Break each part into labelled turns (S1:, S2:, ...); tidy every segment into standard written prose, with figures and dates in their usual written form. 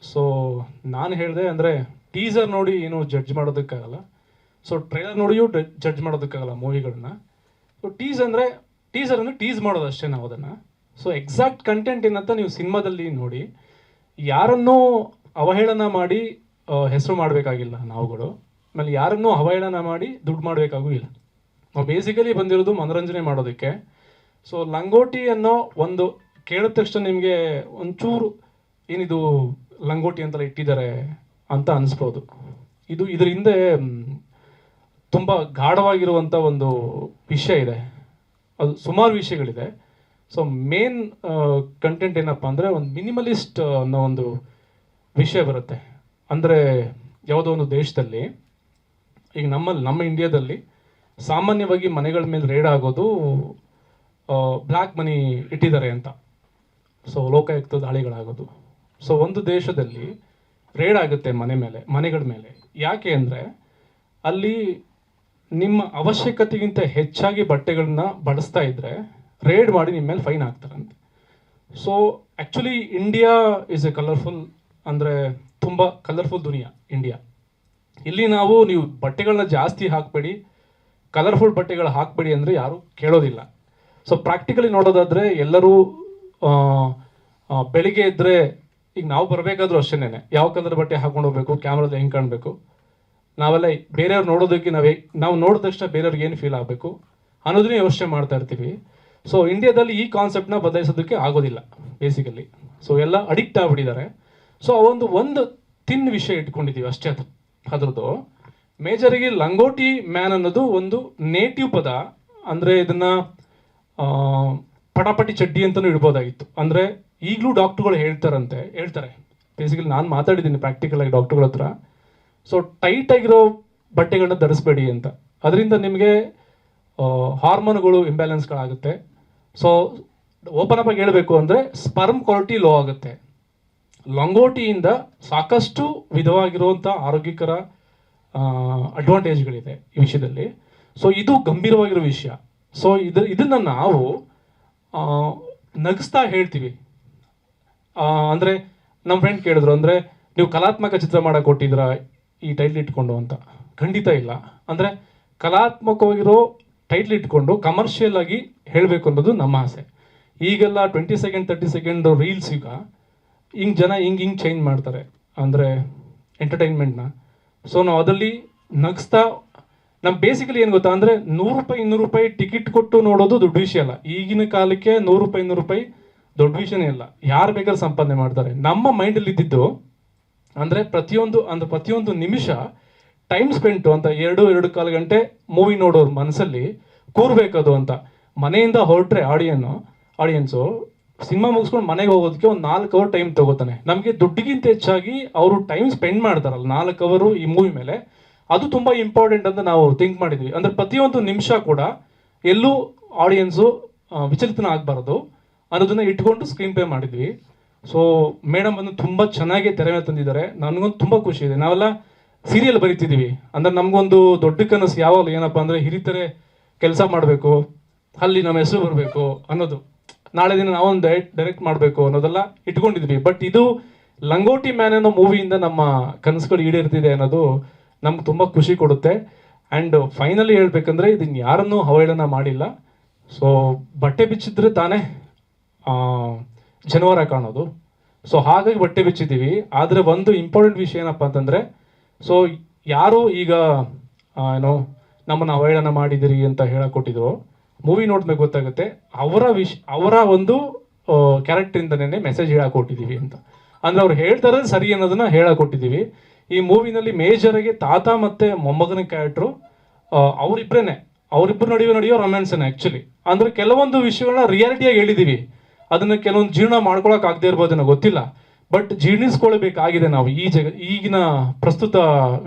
S1: So ನಾನು ಹೇಳಿದೆ ಅಂದರೆ ಟೀಸರ್ ನೋಡಿ ಏನು ಜಡ್ಜ್ ಮಾಡೋದಕ್ಕಾಗಲ್ಲ. ಸೊ ಟ್ರೈಲರ್ ನೋಡಿಯೂ ಜಡ್ಜ್ ಮಾಡೋದಕ್ಕಾಗಲ್ಲ ಮೂವಿಗಳನ್ನ. ಸೊ ಟೀಸರ್ ಅಂದರೆ ಟೀಸ್ ಮಾಡೋದು ಅಷ್ಟೇ ನಾವು ಅದನ್ನು. ಸೊ ಎಕ್ಸಾಕ್ಟ್ ಕಂಟೆಂಟ್ ಏನಂತ ನೀವು ಸಿನಿಮಾದಲ್ಲಿ ನೋಡಿ. ಯಾರನ್ನೂ ಅವಹೇಳನ ಮಾಡಿ ಹೆಸರು ಮಾಡಬೇಕಾಗಿಲ್ಲ ನಾವುಗಳು. ಆಮೇಲೆ ಯಾರನ್ನೂ ಅವಹೇಳನ ಮಾಡಿ ದುಡ್ಡು ಮಾಡಬೇಕಾಗೂ ಇಲ್ಲ. ನಾವು ಬೇಸಿಕಲಿ ಬಂದಿರೋದು ಮನೋರಂಜನೆ ಮಾಡೋದಕ್ಕೆ. ಸೊ ಲಂಗೋಟಿ ಅನ್ನೋ ಒಂದು ಕೇಳಿದ ತಕ್ಷಣ ನಿಮಗೆ ಒಂಚೂರು ಏನಿದು ಲಂಗೋಟಿ ಅಂತೆಲ್ಲ ಇಟ್ಟಿದ್ದಾರೆ ಅಂತ ಅನಿಸ್ಬೋದು. ಇದ್ರ ಹಿಂದೆ ತುಂಬ ಗಾಢವಾಗಿರುವಂಥ ಒಂದು ವಿಷಯ ಇದೆ. ಅದು ಸುಮಾರು ವಿಷಯಗಳಿದೆ. ಸೊ ಮೇನ್ ಕಂಟೆಂಟ್ ಏನಪ್ಪ ಅಂದರೆ ಒಂದು ಮಿನಿಮಲಿಸ್ಟ್ ಅನ್ನೋ ಒಂದು ವಿಷಯ ಬರುತ್ತೆ. ಅಂದರೆ ಯಾವುದೋ ಒಂದು ದೇಶದಲ್ಲಿ, ಈಗ ನಮ್ಮ ಇಂಡಿಯಾದಲ್ಲಿ ಸಾಮಾನ್ಯವಾಗಿ ಮನೆಗಳ ಮೇಲೆ ರೇಡ್ ಆಗೋದು ಬ್ಲ್ಯಾಕ್ ಮನಿ ಇಟ್ಟಿದ್ದಾರೆ ಅಂತ. ಸೊ ಲೋಕಾಯುಕ್ತ ದಾಳಿಗಳಾಗೋದು. ಸೊ ಒಂದು ದೇಶದಲ್ಲಿ ರೇಡ್ ಆಗುತ್ತೆ ಮನೆಗಳ ಮೇಲೆ. ಯಾಕೆ ಅಂದರೆ ಅಲ್ಲಿ ನಿಮ್ಮ ಅವಶ್ಯಕತೆಗಿಂತ ಹೆಚ್ಚಾಗಿ ಬಟ್ಟೆಗಳನ್ನ ಬಳಸ್ತಾ ಇದ್ದರೆ ರೇಡ್ ಮಾಡಿ ನಿಮ್ಮ ಮೇಲೆ ಫೈನ್ ಹಾಕ್ತಾರಂತೆ. So actually India is a colourful, ಅಂದರೆ ತುಂಬ ಕಲರ್ಫುಲ್ ದುನಿಯಾ ಇಂಡಿಯಾ. ಇಲ್ಲಿ ನೀವು ಬಟ್ಟೆಗಳನ್ನ ಜಾಸ್ತಿ ಹಾಕಬೇಡಿ, ಕಲರ್ಫುಲ್ ಬಟ್ಟೆಗಳು ಹಾಕಬೇಡಿ ಅಂದರೆ ಯಾರೂ ಕೇಳೋದಿಲ್ಲ. ಸೊ ಪ್ರಾಕ್ಟಿಕಲಿ ನೋಡೋದಾದರೆ ಎಲ್ಲರೂ ಬೆಳಿಗ್ಗೆ ಇದ್ದರೆ, ಈಗ ನಾವು ಬರಬೇಕಾದ್ರೂ ಅಷ್ಟೇನೆ ಯಾವ ಕಲರ್ ಬಟ್ಟೆ ಹಾಕೊಂಡು ಹೋಗ್ಬೇಕು, ಕ್ಯಾಮ್ರಾದಲ್ಲಿ ಹೆಂಗೆ ಕಾಣಬೇಕು, ನಾವೆಲ್ಲ ಬೇರೆಯವ್ರು ನೋಡೋದಕ್ಕೆ ನಾವು ನೋಡಿದ ತಕ್ಷಣ ಬೇರೆಯವ್ರಿಗೆ ಏನು ಫೀಲ್ ಆಗಬೇಕು ಅನ್ನೋದನ್ನೇ ಯೋಚನೆ ಮಾಡ್ತಾ ಇರ್ತೀವಿ. ಸೊ ಇಂಡಿಯಾದಲ್ಲಿ ಈ ಕಾನ್ಸೆಪ್ಟನ್ನ ಬದಲಾಯಿಸೋದಕ್ಕೆ ಆಗೋದಿಲ್ಲ ಬೇಸಿಕಲಿ. ಸೊ ಎಲ್ಲ ಅಡಿಕ್ಟ್ ಆಗಿಬಿಟ್ಟಿದ್ದಾರೆ. ಸೊ ಒಂದು ತಿನ್ ವಿಷಯ ಇಟ್ಕೊಂಡಿದ್ದೀವಿ ಅಷ್ಟೇ. ಅದ್ರದ್ದು ಮೇಜರಿಗೆ ಲಂಗೋಟಿ ಮ್ಯಾನ್ ಅನ್ನೋದು ಒಂದು ನೇಟಿವ್ ಪದ. ಅಂದರೆ ಇದನ್ನು ಪಟಾಪಟಿ ಚಡ್ಡಿ ಅಂತಲೂ ಇಡ್ಬೋದಾಗಿತ್ತು. ಅಂದರೆ ಈಗಲೂ ಡಾಕ್ಟ್ರುಗಳು ಹೇಳ್ತಾರೆ ಬೇಸಿಕಲಿ. ನಾನು ಮಾತಾಡಿದ್ದೀನಿ ಪ್ರಾಕ್ಟಿಕಲ್ ಆಗಿ ಡಾಕ್ಟ್ರುಗಳ ಹತ್ರ. ಸೊ ಟೈಟ್ ಆಗಿರೋ ಬಟ್ಟೆಗಳನ್ನ ಧರಿಸ್ಬೇಡಿ ಅಂತ. ಅದರಿಂದ ನಿಮಗೆ ಹಾರ್ಮೋನ್ಗಳು ಇಂಬ್ಯಾಲೆನ್ಸ್ಗಳಾಗುತ್ತೆ. ಸೊ ಓಪನ್ ಅಪ್ ಆಗಿ ಹೇಳಬೇಕು ಅಂದರೆ ಸ್ಪರ್ಮ್ ಕ್ವಾಲಿಟಿ ಲೋ ಆಗುತ್ತೆ. ಲಂಗೋಟಿಯಿಂದ ಸಾಕಷ್ಟು ವಿಧವಾಗಿರುವಂಥ ಆರೋಗ್ಯಕರ ಅಡ್ವಾಂಟೇಜ್ಗಳಿದೆ ಈ ವಿಷಯದಲ್ಲಿ. ಸೊ ಇದು ಗಂಭೀರವಾಗಿರೋ ವಿಷಯ. ಸೊ ಇದನ್ನು ನಾವು ನಗಿಸ್ತಾ ಹೇಳ್ತೀವಿ. ಅಂದರೆ ನಮ್ಮ ಫ್ರೆಂಡ್ ಕೇಳಿದ್ರು, ಅಂದರೆ ನೀವು ಕಲಾತ್ಮಕ ಚಿತ್ರ ಮಾಡಕ್ಕೆ ಕೊಟ್ಟಿದ್ದೀರಾ ಈ ಟೈಟ್ಲ್ ಇಟ್ಕೊಂಡು ಅಂತ. ಖಂಡಿತ ಇಲ್ಲ. ಅಂದರೆ ಕಲಾತ್ಮಕವಾಗಿರೋ ಟೈಟ್ಲ್ ಇಟ್ಕೊಂಡು ಕಮರ್ಷಿಯಲ್ ಆಗಿ ಹೇಳಬೇಕು ಅನ್ನೋದು ನಮ್ಮ ಆಸೆ. ಈಗೆಲ್ಲ 20 ಸೆಕೆಂಡ್ 30 ಸೆಕೆಂಡ್ ರೀಲ್ಸ್ ಈಗ ಜನ ಹಿಂಗೆ ಚೇಂಜ್ ಮಾಡ್ತಾರೆ, ಅಂದರೆ ಎಂಟರ್ಟೈನ್ಮೆಂಟ್ನ. ಸೊ ನಾವು ಅದರಲ್ಲಿ ನಗಿಸ್ತಾ ನಮ್ಮ ಬೇಸಿಕಲಿ ಏನು ಗೊತ್ತಾ, ಅಂದರೆ 100 ರೂಪಾಯಿ 200 ರೂಪಾಯಿ ಟಿಕೆಟ್ ಕೊಟ್ಟು ನೋಡೋದು ದೊಡ್ಡ ವಿಷಯ ಅಲ್ಲ. ಈಗಿನ ಕಾಲಕ್ಕೆ 100 ರೂಪಾಯಿ 200 ರೂಪಾಯಿ ದೊಡ್ಡ ವಿಷಯನೇ ಇಲ್ಲ. ಯಾರು ಬೇಕಾದ್ರೂ ಸಂಪಾದನೆ ಮಾಡ್ತಾರೆ. ನಮ್ಮ ಮೈಂಡಲ್ಲಿ ಇದ್ದಿದ್ದು ಅಂದರೆ ಪ್ರತಿಯೊಂದು ನಿಮಿಷ ಟೈಮ್ ಸ್ಪೆಂಟು ಅಂತ 2-2.25 ಗಂಟೆ ಮೂವಿ ನೋಡೋರು ಮನಸ್ಸಲ್ಲಿ ಕೂರ್ಬೇಕದು ಅಂತ. ಮನೆಯಿಂದ ಹೊರಟ್ರೆ ಆಡಿಯನ್ಸು ಸಿನಿಮಾ ಮುಗಿಸ್ಕೊಂಡು ಮನೆಗೆ ಹೋಗೋದಕ್ಕೆ ಒಂದು 4 ಅವರ್ ಟೈಮ್ ತಗೋತಾನೆ. ನಮಗೆ ದುಡ್ಡಿಗಿಂತ ಹೆಚ್ಚಾಗಿ ಅವರು ಟೈಮ್ ಸ್ಪೆಂಡ್ ಮಾಡ್ತಾರಲ್ಲ 4 ಅವರು ಈ ಮೂವಿ ಮೇಲೆ, ಅದು ತುಂಬ ಇಂಪಾರ್ಟೆಂಟ್ ಅಂತ ನಾವು ಥಿಂಕ್ ಮಾಡಿದ್ವಿ. ಅಂದರೆ ಪ್ರತಿಯೊಂದು ನಿಮಿಷ ಕೂಡ ಎಲ್ಲೂ ಆಡಿಯನ್ಸು ವಿಚಲಿತನ ಆಗಬಾರ್ದು ಅನ್ನೋದನ್ನ ಇಟ್ಕೊಂಡು ಸ್ಕ್ರೀನ್ ಪ್ಲೇ ಮಾಡಿದ್ವಿ. ಸೊ ಮೇಡಮ್ ಬಂದು ತುಂಬ ಚೆನ್ನಾಗಿ ತೆರೆ ಮೇಲೆ ತಂದಿದ್ದಾರೆ. ನನಗೊಂದು ತುಂಬ ಖುಷಿ ಇದೆ. ನಾವೆಲ್ಲ ಸೀರಿಯಲ್ ಬರಿತಿದ್ದೀವಿ, ಅಂದರೆ ನಮಗೊಂದು ದೊಡ್ಡ ಕನಸು ಯಾವಾಗಲೂ ಏನಪ್ಪ ಅಂದರೆ ಹಿರಿತರೆ ಕೆಲಸ ಮಾಡಬೇಕು, ಅಲ್ಲಿ ನಮ್ಮ ಹೆಸರು ಬರಬೇಕು ಅನ್ನೋದು, ನಾಳೆ ದಿನ ನಾವೊಂದು ಡೈರೆಕ್ಟ್ ಮಾಡಬೇಕು ಅನ್ನೋದೆಲ್ಲ ಇಟ್ಕೊಂಡಿದ್ವಿ. ಬಟ್ ಇದು ಲಂಗೋಟಿ ಮ್ಯಾನ್ ಅನ್ನೋ ಮೂವಿಯಿಂದ ನಮ್ಮ ಕನಸುಗಳು ಈಡೇರ್ತಿದೆ ಅನ್ನೋದು ನಮ್ಗೆ ತುಂಬ ಖುಷಿ ಕೊಡುತ್ತೆ. ಆ್ಯಂಡ್ ಫೈನಲಿ ಹೇಳ್ಬೇಕಂದ್ರೆ ಇದನ್ನು ಯಾರನ್ನೂ ಅವಹೇಳನ ಮಾಡಿಲ್ಲ. ಸೊ ಬಟ್ಟೆ ಬಿಚ್ಚಿದ್ರೆ ತಾನೇ ಜನವಾರ ಕಾಣೋದು. ಸೊ ಹಾಗಾಗಿ ಬಟ್ಟೆ ಬಿಚ್ಚಿದ್ದೀವಿ. ಆದರೆ ಒಂದು ಇಂಪಾರ್ಟೆಂಟ್ ವಿಷಯ ಏನಪ್ಪ ಅಂತಂದರೆ, ಸೊ ಯಾರು ಈಗ ನಮ್ಮನ್ನು ಅವಹೇಳನ ಮಾಡಿದಿರಿ ಅಂತ ಹೇಳಕೊಟ್ಟಿದ್ರು, ಮೂವಿ ನೋಡಿದ್ಮೇಲೆ ಗೊತ್ತಾಗುತ್ತೆ ಅವರ ಒಂದು ಕ್ಯಾರೆಕ್ಟರಿಂದನೇ ಮೆಸೇಜ್ ಹೇಳಕೊಟ್ಟಿದ್ದೀವಿ ಅಂತ. ಅಂದರೆ ಅವ್ರು ಹೇಳ್ತಾರೆ ಸರಿ ಅನ್ನೋದನ್ನ ಹೇಳಕೊಟ್ಟಿದ್ದೀವಿ. ಈ ಮೂವಿನಲ್ಲಿ ಮೇಜರಾಗಿ ತಾತ ಮತ್ತು ಮೊಮ್ಮಗನ ಕ್ಯಾರೆಕ್ಟ್ರು ಅವರಿಬ್ಬರು ನಡೆಯೋ ರೊಮ್ಯಾನ್ಸನ್ನ ಆ್ಯಕ್ಚುಲಿ. ಅಂದರೆ ಕೆಲವೊಂದು ವಿಷಯಗಳನ್ನ ರಿಯಾಲಿಟಿಯಾಗಿ ಹೇಳಿದ್ದೀವಿ, ಅದನ್ನು ಕೆಲವೊಂದು ಜೀರ್ಣ ಮಾಡ್ಕೊಳಕ್ಕಾಗದೇ ಇರ್ಬೋದೇನೋ ಗೊತ್ತಿಲ್ಲ. ಬಟ್ ಜೀರ್ಣಿಸ್ಕೊಳ್ಬೇಕಾಗಿದೆ ನಾವು. ಈಗಿನ ಪ್ರಸ್ತುತ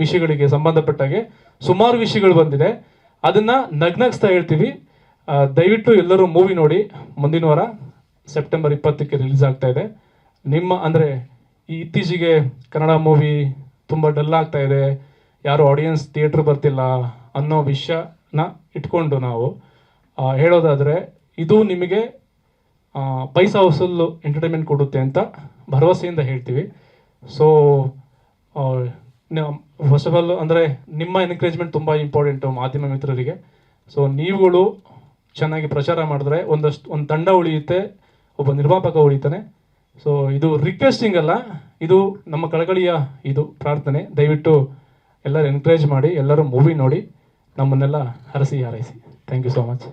S1: ವಿಷಯಗಳಿಗೆ ಸಂಬಂಧಪಟ್ಟಾಗೆ ಸುಮಾರು ವಿಷಯಗಳು ಬಂದಿದೆ. ಅದನ್ನು ನಗ್ನಗಿಸ್ತಾ ಹೇಳ್ತೀವಿ. ದಯವಿಟ್ಟು ಎಲ್ಲರೂ ಮೂವಿ ನೋಡಿ. ಮುಂದಿನ ವಾರ ಸೆಪ್ಟೆಂಬರ್ 20ಕ್ಕೆ ರಿಲೀಸ್ ಆಗ್ತಾ ಇದೆ. ಅಂದರೆ ಇತ್ತೀಚೆಗೆ ಕನ್ನಡ ಮೂವಿ ತುಂಬ ಡಲ್ ಆಗ್ತಾ ಇದೆ, ಯಾರು ಆಡಿಯನ್ಸ್ ಥಿಯೇಟ್ರ್ ಬರ್ತಿಲ್ಲ ಅನ್ನೋ ವಿಷಯನ ಇಟ್ಕೊಂಡು ನಾವು ಹೇಳೋದಾದರೆ, ಇದು ನಿಮಗೆ ಪೈಸಾ ವಸೂಲು ಎಂಟರ್ಟೈನ್ಮೆಂಟ್ ಕೊಡುತ್ತೆ ಅಂತ ಭರವಸೆಯಿಂದ ಹೇಳ್ತೀವಿ. ಸೊ ಫಸ್ಟ್ ಆಫ್ ಆಲ್ ಅಂದರೆ ನಿಮ್ಮ ಎನ್ಕರೇಜ್ಮೆಂಟ್ ತುಂಬ ಇಂಪಾರ್ಟೆಂಟು ಮಾಧ್ಯಮ ಮಿತ್ರರಿಗೆ. ಸೊ ನೀವುಗಳು ಚೆನ್ನಾಗಿ ಪ್ರಚಾರ ಮಾಡಿದ್ರೆ ಒಂದು ತಂಡ ಉಳಿಯುತ್ತೆ, ಒಬ್ಬ ನಿರ್ಮಾಪಕ ಉಳಿತಾನೆ. ಸೊ ಇದು ರಿಕ್ವೆಸ್ಟಿಂಗ್ ಅಲ್ಲ, ಇದು ನಮ್ಮ ಕಳಕಳಿಯ ಇದು ಪ್ರಾರ್ಥನೆ. ದಯವಿಟ್ಟು ಎಲ್ಲರೂ ಎನ್ಕರೇಜ್ ಮಾಡಿ, ಎಲ್ಲರೂ ಮೂವಿ ನೋಡಿ, ನಮ್ಮನ್ನೆಲ್ಲ ಹರಸಿ ಹಾರೈಸಿ. Thank you so much.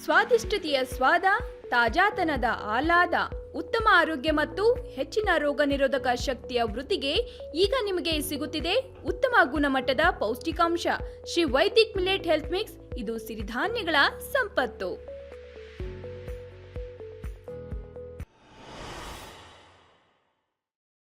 S2: ಸ್ವಾದಿಷ್ಟತೆಯ ಸ್ವಾದ, ತಾಜಾತನದ ಆಹ್ಲಾದ, ಉತ್ತಮ ಆರೋಗ್ಯ ಮತ್ತು ಹೆಚ್ಚಿನ ರೋಗ ನಿರೋಧಕ ಶಕ್ತಿಯ ವೃದ್ಧಿಗೆ ಈಗ ನಿಮಗೆ ಸಿಗುತ್ತಿದೆ ಉತ್ತಮ ಗುಣಮಟ್ಟದ ಪೌಷ್ಟಿಕಾಂಶ Shri Vaidik millet health mix. ಇದು ಸಿರಿಧಾನ್ಯಗಳ ಸಂಪತ್ತು.